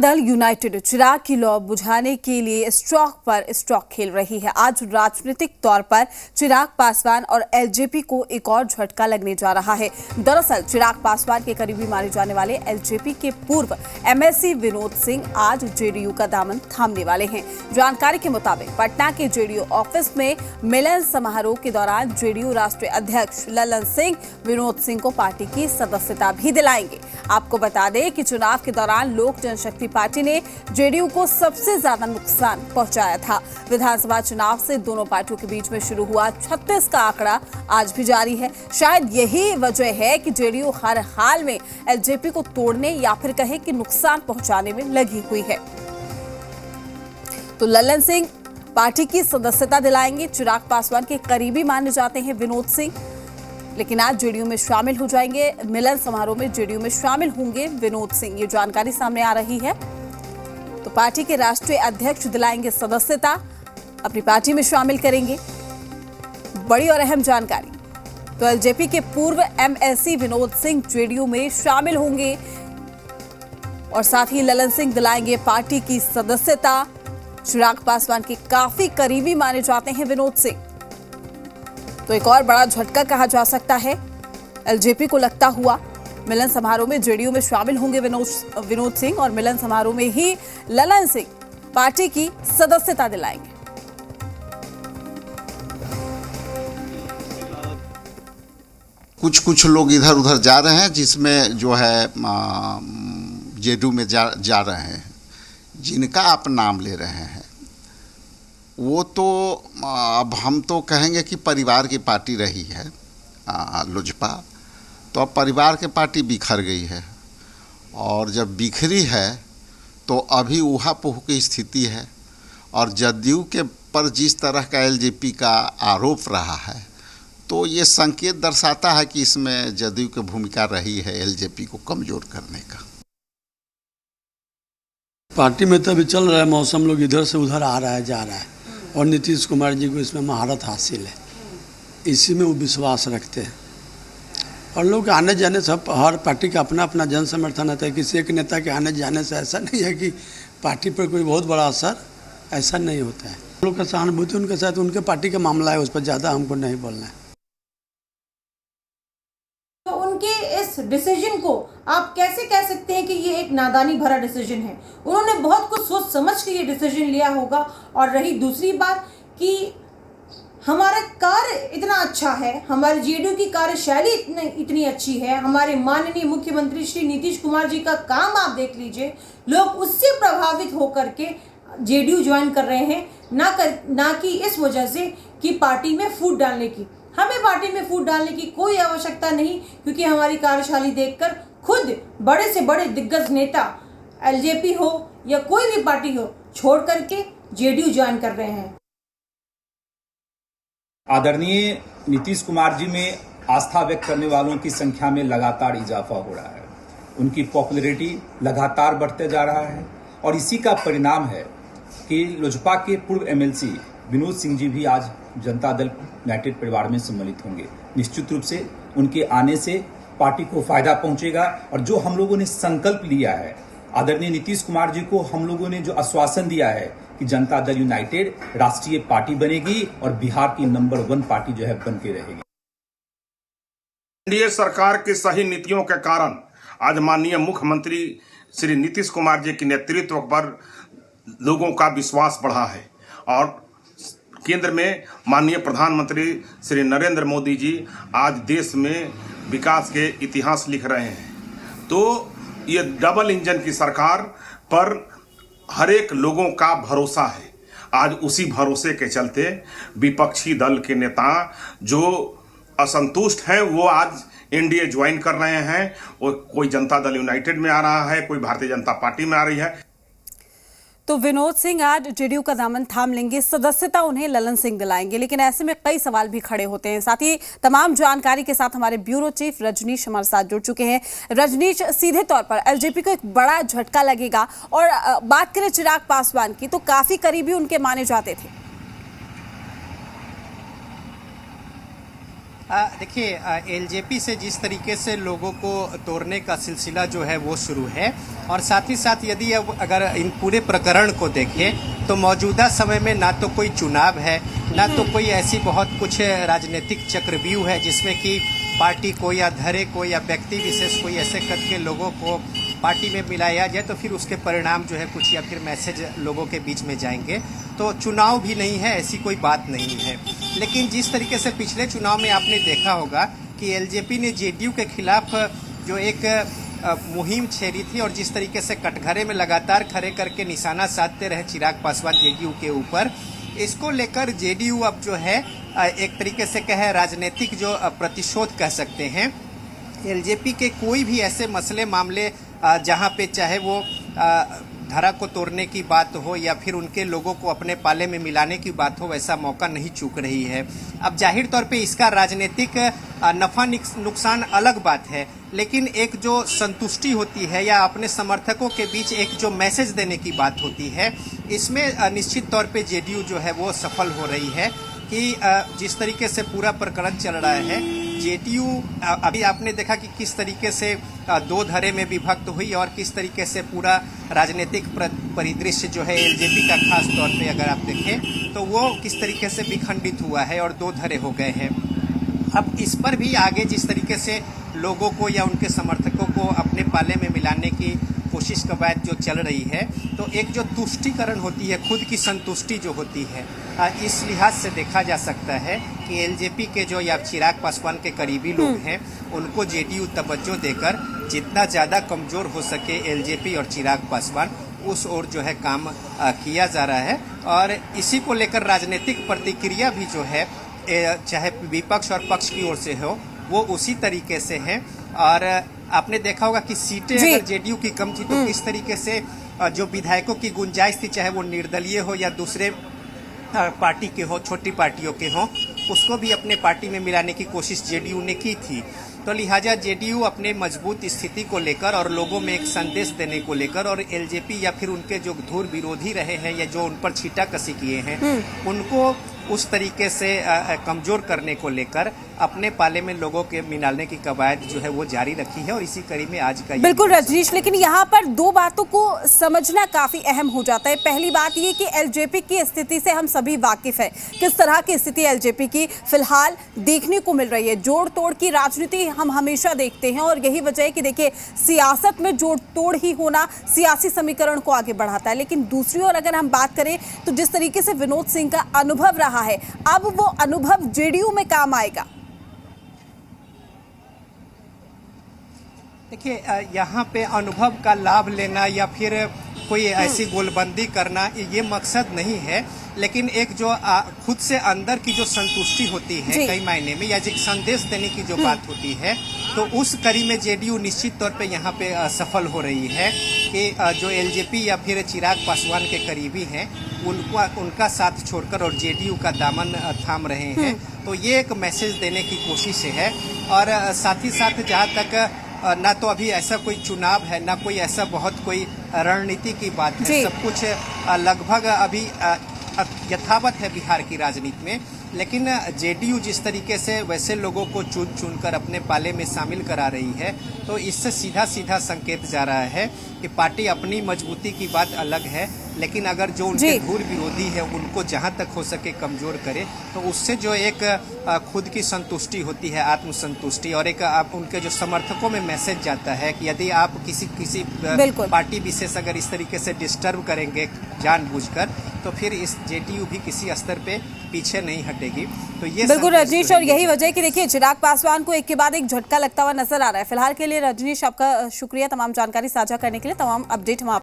दल यूनाइटेड चिराग की लौ बुझाने के लिए स्ट्रोक पर स्ट्रोक खेल रही है। आज राजनीतिक तौर पर चिराग पासवान और एलजेपी को एक और झटका लगने जा रहा है। दरअसल चिराग पासवान के करीबी माने जाने वाले एलजेपी के पूर्व एमएलसी विनोद सिंह आज जेडीयू का दामन थामने वाले हैं। जानकारी के मुताबिक पटना के जेडीयू ऑफिस में मिलन समारोह के दौरान जेडीयू राष्ट्रीय अध्यक्ष ललन सिंह विनोद सिंह को पार्टी की सदस्यता भी दिलाएंगे। आपको बता दें कि चुनाव के दौरान लोक जनशक्ति पार्टी ने जेडीयू को सबसे ज्यादा नुकसान पहुंचाया था। विधानसभा चुनाव से दोनों पार्टियों के बीच में शुरू हुआ 36 का आंकड़ा आज भी जारी है। शायद यही वजह है कि जेडीयू हर हाल में एलजेपी को तोड़ने या फिर कहे कि नुकसान पहुंचाने में लगी हुई है। तो ललन सिंह पार्टी की सदस्यता दिलाएंगे। चिराग पासवान के करीबी माने जाते हैं विनोद सिंह, लेकिन आज जेडीयू में शामिल हो जाएंगे। मिलन समारोह में जेडीयू में शामिल होंगे विनोद सिंह, ये जानकारी सामने आ रही है। तो पार्टी के राष्ट्रीय अध्यक्ष दिलाएंगे सदस्यता, अपनी पार्टी में शामिल करेंगे। बड़ी और अहम जानकारी, तो एलजेपी के पूर्व एमएलसी विनोद सिंह जेडीयू में शामिल होंगे और साथ ही ललन सिंह दिलाएंगे पार्टी की सदस्यता। चिराग पासवान के काफी करीबी माने जाते हैं विनोद सिंह, तो एक और बड़ा झटका कहा जा सकता है एलजेपी को लगता हुआ। मिलन समारोह में जेडीयू में शामिल होंगे विनोद सिंह और मिलन समारोह में ही ललन सिंह पार्टी की सदस्यता दिलाएंगे। कुछ लोग इधर उधर जा रहे हैं, जिसमें जो है जेडीयू में जा रहे हैं, जिनका आप नाम ले रहे हैं वो तो अब हम तो कहेंगे कि परिवार की पार्टी रही है लोजपा। तो अब परिवार की पार्टी बिखर गई है, और जब बिखरी है तो अभी ऊहा-पोह की स्थिति है। और जदयू के पर जिस तरह का एलजेपी का आरोप रहा है, तो ये संकेत दर्शाता है कि इसमें जदयू की भूमिका रही है एलजेपी को कमज़ोर करने का। पार्टी में तो अभी चल रहा है मौसम, लोग इधर से उधर आ रहा है जा रहा है, और नीतीश कुमार जी को इसमें महारत हासिल है, इसी में वो विश्वास रखते हैं। और लोग आने जाने सब, हर पार्टी का अपना अपना जन समर्थन होता है। किसी एक नेता के आने जाने से ऐसा नहीं है कि पार्टी पर कोई बहुत बड़ा असर, ऐसा नहीं होता है। लोग का सहानुभूति उनके साथ, उनके पार्टी का मामला है, उस पर ज़्यादा हमको नहीं बोलना है। तो उनके इस डिसीजन को आप कैसे कह सकते हैं कि ये एक नादानी भरा डिसीजन है? उन्होंने बहुत कुछ सोच समझ के ये डिसीजन लिया होगा। और रही दूसरी बात कि हमारा कार्य इतना अच्छा है, हमारे जेडीयू की कार्यशैली इतनी अच्छी है, हमारे माननीय मुख्यमंत्री श्री नीतीश कुमार जी का काम आप देख लीजिए, लोग उससे प्रभावित होकर के जेडीयू ज्वाइन कर रहे हैं, ना कि इस वजह से कि पार्टी में फूट डालने की। हमें पार्टी में फूट डालने की कोई आवश्यकता नहीं, क्योंकि हमारी कार्यशैली देखकर खुद बड़े से बड़े दिग्गज नेता एलजेपी हो या कोई भी पार्टी हो छोड़ करके जेडीयू ज्वाइन कर रहे हैं। आदरणीय नीतीश कुमार जी में आस्था व्यक्त करने वालों की संख्या में लगातार इजाफा हो रहा है। उनकी पॉपुलैरिटी लगातार बढ़ते जा रहा है, और इसी का परिणाम है कि लोजपा के पूर्व एमएलसी विनोद सिंह जी भी आज जनता दल यूनाइटेड परिवार में सम्मिलित होंगे। निश्चित रूप से उनके आने से पार्टी को फायदा पहुंचेगा। और जो हम लोगों ने संकल्प लिया है, आदरणीय नीतीश कुमार जी को हम लोगों ने जो आश्वासन दिया है कि जनता दल यूनाइटेड राष्ट्रीय पार्टी बनेगी और बिहार की नंबर 1 पार्टी जो है बन के रहेगी। एनडीए सरकार की सही नीतियों के कारण आज माननीय मुख्यमंत्री श्री नीतीश कुमार जी के नेतृत्व पर लोगों का विश्वास बढ़ा है, और केंद्र में माननीय प्रधानमंत्री श्री नरेंद्र मोदी जी आज देश में विकास के इतिहास लिख रहे हैं। तो ये डबल इंजन की सरकार पर हर एक लोगों का भरोसा है। आज उसी भरोसे के चलते विपक्षी दल के नेता जो असंतुष्ट हैं, वो आज एनडीए ज्वाइन कर रहे हैं। वो कोई जनता दल यूनाइटेड में आ रहा है, कोई भारतीय जनता पार्टी में आ रही है। तो विनोद सिंह आज जेडीयू का दामन थाम लेंगे, सदस्यता उन्हें ललन सिंह दिलाएंगे। लेकिन ऐसे में कई सवाल भी खड़े होते हैं। साथ ही तमाम जानकारी के साथ हमारे ब्यूरो चीफ रजनीश हमारे साथ जुड़ चुके हैं। रजनीश, सीधे तौर पर एलजेपी को एक बड़ा झटका लगेगा, और बात करें चिराग पासवान की तो काफी करीबी उनके माने जाते थे। देखिए, एलजेपी से जिस तरीके से लोगों को तोड़ने का सिलसिला जो है वो शुरू है, और साथ ही साथ यदि अब अगर इन पूरे प्रकरण को देखें तो मौजूदा समय में ना तो कोई चुनाव है, ना तो कोई ऐसी बहुत कुछ राजनीतिक चक्रव्यूह है जिसमें कि पार्टी को या धड़े को या व्यक्ति विशेष कोई ऐसे करके लोगों को पार्टी में मिलाया जाए तो फिर उसके परिणाम जो है कुछ या फिर मैसेज लोगों के बीच में जाएंगे। तो चुनाव भी नहीं है, ऐसी कोई बात नहीं है। लेकिन जिस तरीके से पिछले चुनाव में आपने देखा होगा कि एलजेपी ने जेडीयू के खिलाफ जो एक मुहिम छेड़ी थी और जिस तरीके से कटघरे में लगातार खड़े करके निशाना साधते रहे चिराग पासवान जेडीयू के ऊपर, इसको लेकर जेडीयू अब जो है एक तरीके से कहे राजनीतिक जो प्रतिशोध कह सकते हैं, एलजेपी के कोई भी ऐसे मसले मामले जहां पे चाहे वो धारा को तोड़ने की बात हो या फिर उनके लोगों को अपने पाले में मिलाने की बात हो, वैसा मौका नहीं चूक रही है। अब जाहिर तौर पे इसका राजनीतिक नफा नुकसान अलग बात है, लेकिन एक जो संतुष्टि होती है या अपने समर्थकों के बीच एक जो मैसेज देने की बात होती है, इसमें निश्चित तौर पे जेडीयू जो है वो सफल हो रही है कि जिस तरीके से पूरा प्रकरण चल रहा है, जेडीयू अभी आपने देखा कि किस तरीके से दो धड़े में विभक्त हुई और किस तरीके से पूरा राजनीतिक परिदृश्य जो है एलजेपी का खास तौर पे अगर आप देखें तो वो किस तरीके से विखंडित हुआ है और दो धड़े हो गए हैं। अब इस पर भी आगे जिस तरीके से लोगों को या उनके समर्थकों को अपने पाले में मिलाने की कोशिश कवायद जो चल रही है, तो एक जो तुष्टीकरण होती है, खुद की संतुष्टि जो होती है, इस लिहाज से देखा जा सकता है कि एलजेपी के जो या चिराग पासवान के करीबी लोग हैं उनको जेडीयू तवज्जो देकर जितना ज़्यादा कमज़ोर हो सके एलजेपी और चिराग पासवान, उस ओर जो है काम किया जा रहा है। और इसी को लेकर राजनीतिक प्रतिक्रिया भी जो है चाहे विपक्ष और पक्ष की ओर से हो वो उसी तरीके से है। और आपने देखा होगा कि सीटें अगर जेडीयू की कम थी तो किस तरीके से जो विधायकों की गुंजाइश थी, चाहे वो निर्दलीय हो या दूसरे पार्टी के हो, छोटी पार्टियों के हो, उसको भी अपने पार्टी में मिलाने की कोशिश जेडीयू ने की थी। तो लिहाजा जेडीयू अपने मजबूत स्थिति को लेकर और लोगों में एक संदेश देने को लेकर और एलजेपी या फिर उनके जो धुर विरोधी रहे हैं या जो उन पर छींटाकशी किए हैं उनको उस तरीके से कमजोर करने को लेकर अपने पाले में लोगों के मिलाने की कवायद जो है वो जारी रखी है। और इसी कड़ी में आज का बिल्कुल रजनीश, लेकिन यहाँ पर दो बातों को समझना काफी अहम हो जाता है। पहली बात ये कि एलजेपी की स्थिति से हम सभी वाकिफ हैं, किस तरह की स्थिति एलजेपी की फिलहाल देखने को मिल रही है। जोड़ तोड़ की राजनीति हम हमेशा देखते हैं और यही वजह है कि देखिए सियासत में जोड़ तोड़ ही होना सियासी समीकरण को आगे बढ़ाता है। लेकिन दूसरी ओर अगर हम बात करें तो जिस तरीके से विनोद सिंह का अनुभव रहा है, अब वो अनुभव जेडीयू में काम आएगा। देखिए, यहाँ पे अनुभव का लाभ लेना या फिर कोई ऐसी गोलबंदी करना ये मकसद नहीं है, लेकिन एक जो खुद से अंदर की जो संतुष्टि होती है कई मायने में या एक संदेश देने की जो बात होती है, तो उस कड़ी में जेडीयू निश्चित तौर पे यहाँ पे सफल हो रही है कि जो एलजेपी या फिर चिराग पासवान के करीबी हैं उनका साथ छोड़कर और जेडीयू का दामन थाम रहे हैं। तो ये एक मैसेज देने की कोशिश है। और साथ ही साथ जहाँ तक ना तो अभी ऐसा कोई चुनाव है, ना कोई ऐसा बहुत कोई रणनीति की बात है, सब कुछ लगभग अभी यथावत है बिहार की राजनीति में। लेकिन जेडीयू जिस तरीके से वैसे लोगों को चुन चुनकर अपने पाले में शामिल करा रही है, तो इससे सीधा सीधा संकेत जा रहा है कि पार्टी अपनी मजबूती की बात अलग है, लेकिन अगर जो उनके धुर विरोधी है उनको जहां तक हो सके कमजोर करे, तो उससे जो एक खुद की संतुष्टि होती है, आत्मसंतुष्टि, और एक उनके जो समर्थकों में मैसेज जाता है कि यदि आप किसी पार्टी विशेष अगर इस तरीके से डिस्टर्ब करेंगे जानबूझकर, तो फिर इस जेडीयू भी किसी स्तर पे पीछे नहीं हटेगी। तो ये बिल्कुल रजनीश, और यही वजह है कि देखिए चिराग पासवान को एक के बाद एक झटका लगता हुआ नजर आ रहा है। फिलहाल के लिए रजनीश आपका शुक्रिया तमाम जानकारी साझा करने के लिए, तमाम अपडेट हम